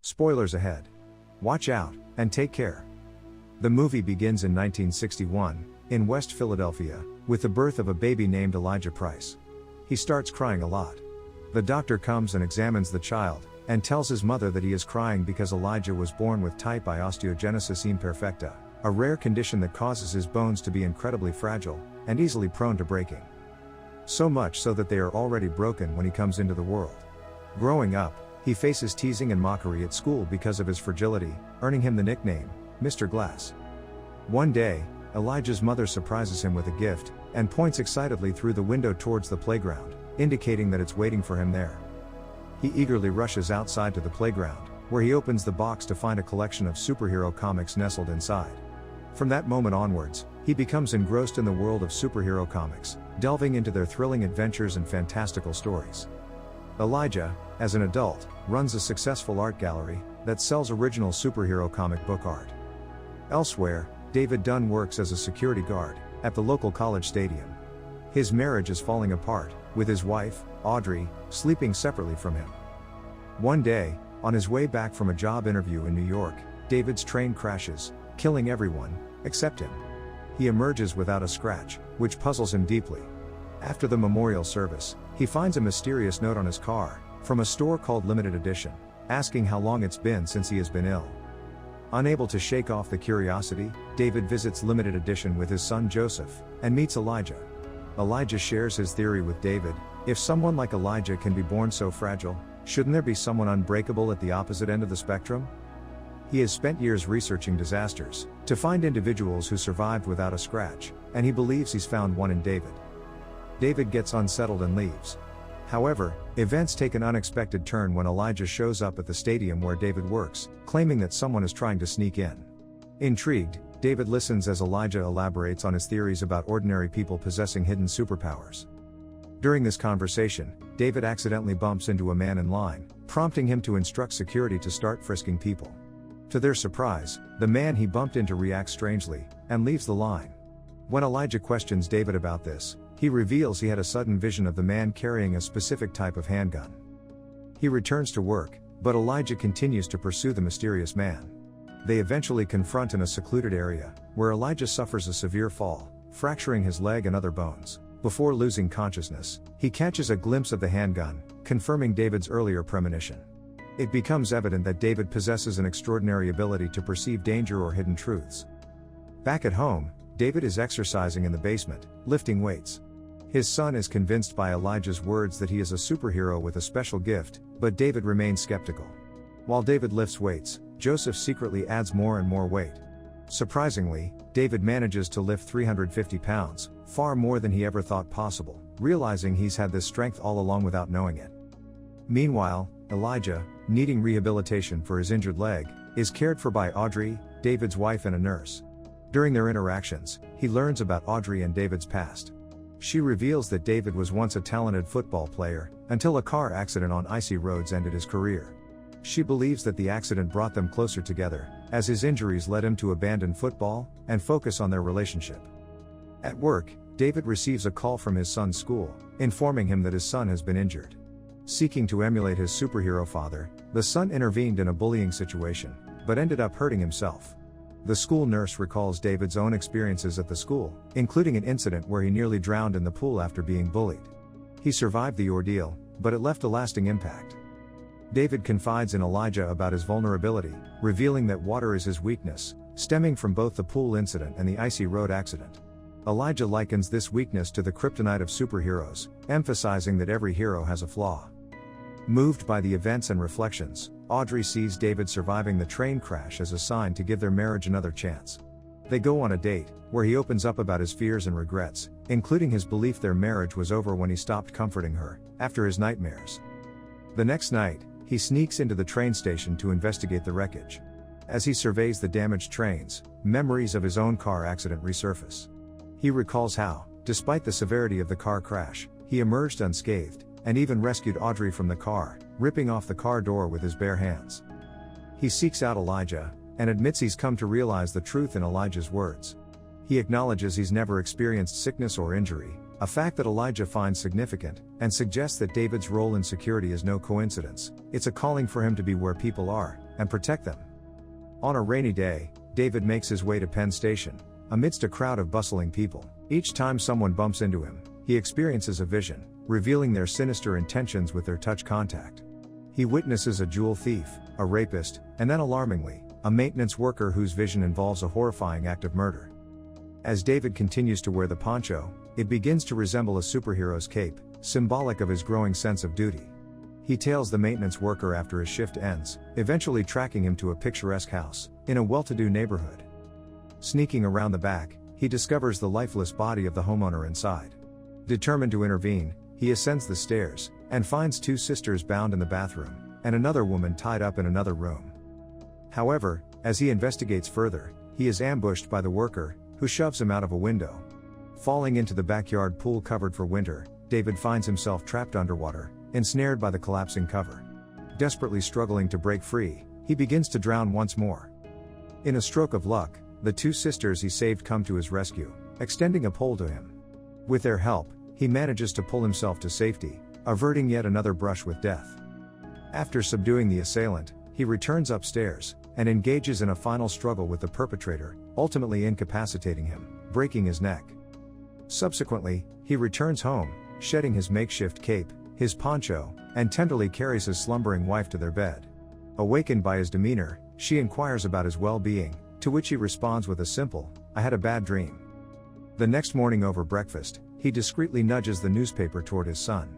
Spoilers ahead. Watch out, and take care. The movie begins in 1961, in West Philadelphia, with the birth of a baby named Elijah Price. He starts crying a lot. The doctor comes and examines the child, and tells his mother that he is crying because Elijah was born with type I osteogenesis imperfecta, a rare condition that causes his bones to be incredibly fragile, and easily prone to breaking. So much so that they are already broken when he comes into the world. Growing up, he faces teasing and mockery at school because of his fragility, earning him the nickname, Mr. Glass. One day, Elijah's mother surprises him with a gift, and points excitedly through the window towards the playground, indicating that it's waiting for him there. He eagerly rushes outside to the playground, where he opens the box to find a collection of superhero comics nestled inside. From that moment onwards, he becomes engrossed in the world of superhero comics, delving into their thrilling adventures and fantastical stories. Elijah, as an adult, runs a successful art gallery that sells original superhero comic book art. Elsewhere, David Dunn works as a security guard at the local college stadium. His marriage is falling apart, with his wife, Audrey, sleeping separately from him. One day, on his way back from a job interview in New York, David's train crashes, killing everyone, except him. He emerges without a scratch, which puzzles him deeply. After the memorial service, he finds a mysterious note on his car, from a store called Limited Edition, asking how long it's been since he has been ill. Unable to shake off the curiosity, David visits Limited Edition with his son Joseph, and meets Elijah. Elijah shares his theory with David: if someone like Elijah can be born so fragile, shouldn't there be someone unbreakable at the opposite end of the spectrum? He has spent years researching disasters, to find individuals who survived without a scratch, and he believes he's found one in David. David gets unsettled and leaves. However, events take an unexpected turn when Elijah shows up at the stadium where David works, claiming that someone is trying to sneak in. Intrigued, David listens as Elijah elaborates on his theories about ordinary people possessing hidden superpowers. During this conversation, David accidentally bumps into a man in line, prompting him to instruct security to start frisking people. To their surprise, the man he bumped into reacts strangely, and leaves the line. When Elijah questions David about this, he reveals he had a sudden vision of the man carrying a specific type of handgun. He returns to work, but Elijah continues to pursue the mysterious man. They eventually confront in a secluded area, where Elijah suffers a severe fall, fracturing his leg and other bones. Before losing consciousness, he catches a glimpse of the handgun, confirming David's earlier premonition. It becomes evident that David possesses an extraordinary ability to perceive danger or hidden truths. Back at home, David is exercising in the basement, lifting weights. His son is convinced by Elijah's words that he is a superhero with a special gift, but David remains skeptical. While David lifts weights, Joseph secretly adds more and more weight. Surprisingly, David manages to lift 350 pounds, far more than he ever thought possible, realizing he's had this strength all along without knowing it. Meanwhile, Elijah, needing rehabilitation for his injured leg, is cared for by Audrey, David's wife, and a nurse. During their interactions, he learns about Audrey and David's past. She reveals that David was once a talented football player, until a car accident on icy roads ended his career. She believes that the accident brought them closer together, as his injuries led him to abandon football, and focus on their relationship. At work, David receives a call from his son's school, informing him that his son has been injured. Seeking to emulate his superhero father, the son intervened in a bullying situation, but ended up hurting himself. The school nurse recalls David's own experiences at the school, including an incident where he nearly drowned in the pool after being bullied. He survived the ordeal, but it left a lasting impact. David confides in Elijah about his vulnerability, revealing that water is his weakness, stemming from both the pool incident and the icy road accident. Elijah likens this weakness to the kryptonite of superheroes, emphasizing that every hero has a flaw. Moved by the events and reflections, Audrey sees David surviving the train crash as a sign to give their marriage another chance. They go on a date, where he opens up about his fears and regrets, including his belief their marriage was over when he stopped comforting her, after his nightmares. The next night, he sneaks into the train station to investigate the wreckage. As he surveys the damaged trains, memories of his own car accident resurface. He recalls how, despite the severity of the car crash, he emerged unscathed, and even rescued Audrey from the car, ripping off the car door with his bare hands. He seeks out Elijah, and admits he's come to realize the truth in Elijah's words. He acknowledges he's never experienced sickness or injury, a fact that Elijah finds significant, and suggests that David's role in security is no coincidence. It's a calling for him to be where people are, and protect them. On a rainy day, David makes his way to Penn Station, amidst a crowd of bustling people. Each time someone bumps into him, he experiences a vision, revealing their sinister intentions with their touch contact. He witnesses a jewel thief, a rapist, and then alarmingly, a maintenance worker whose vision involves a horrifying act of murder. As David continues to wear the poncho, it begins to resemble a superhero's cape, symbolic of his growing sense of duty. He tails the maintenance worker after his shift ends, eventually tracking him to a picturesque house, in a well-to-do neighborhood. Sneaking around the back, he discovers the lifeless body of the homeowner inside. Determined to intervene, he ascends the stairs, and finds two sisters bound in the bathroom, and another woman tied up in another room. However, as he investigates further, he is ambushed by the worker, who shoves him out of a window. Falling into the backyard pool covered for winter, David finds himself trapped underwater, ensnared by the collapsing cover. Desperately struggling to break free, he begins to drown once more. In a stroke of luck, the two sisters he saved come to his rescue, extending a pole to him. With their help, he manages to pull himself to safety, averting yet another brush with death. After subduing the assailant, he returns upstairs, and engages in a final struggle with the perpetrator, ultimately incapacitating him, breaking his neck. Subsequently, he returns home, shedding his makeshift cape, his poncho, and tenderly carries his slumbering wife to their bed. Awakened by his demeanor, she inquires about his well-being, to which he responds with a simple, "I had a bad dream." The next morning over breakfast, he discreetly nudges the newspaper toward his son.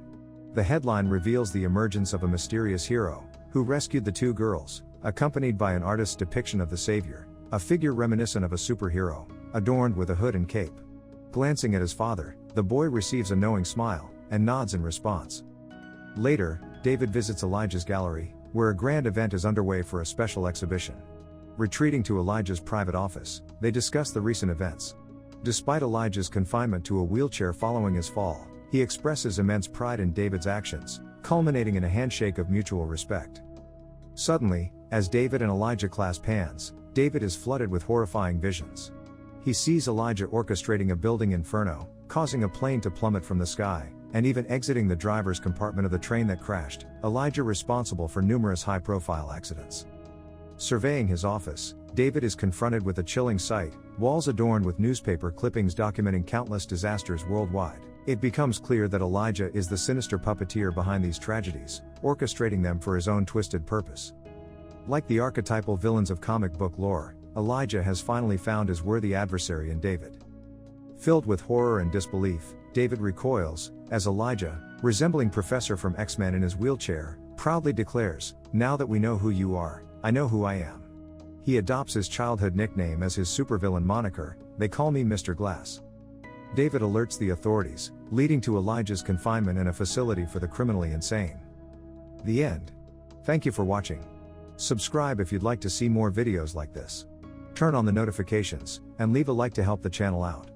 The headline reveals the emergence of a mysterious hero, who rescued the two girls, accompanied by an artist's depiction of the savior, a figure reminiscent of a superhero, adorned with a hood and cape. Glancing at his father, the boy receives a knowing smile, and nods in response. Later, David visits Elijah's gallery, where a grand event is underway for a special exhibition. Retreating to Elijah's private office, they discuss the recent events. Despite Elijah's confinement to a wheelchair following his fall, he expresses immense pride in David's actions, culminating in a handshake of mutual respect. Suddenly, as David and Elijah clasp hands, David is flooded with horrifying visions. He sees Elijah orchestrating a building inferno, causing a plane to plummet from the sky, and even exiting the driver's compartment of the train that crashed, Elijah responsible for numerous high-profile accidents. Surveying his office, David is confronted with a chilling sight, walls adorned with newspaper clippings documenting countless disasters worldwide. It becomes clear that Elijah is the sinister puppeteer behind these tragedies, orchestrating them for his own twisted purpose. Like the archetypal villains of comic book lore, Elijah has finally found his worthy adversary in David. Filled with horror and disbelief, David recoils, as Elijah, resembling Professor from X-Men in his wheelchair, proudly declares, "Now that we know who you are, I know who I am." He adopts his childhood nickname as his supervillain moniker, "They call me Mr. Glass." David alerts the authorities, leading to Elijah's confinement in a facility for the criminally insane. The end. Thank you for watching. Subscribe if you'd like to see more videos like this. Turn on the notifications, and leave a like to help the channel out.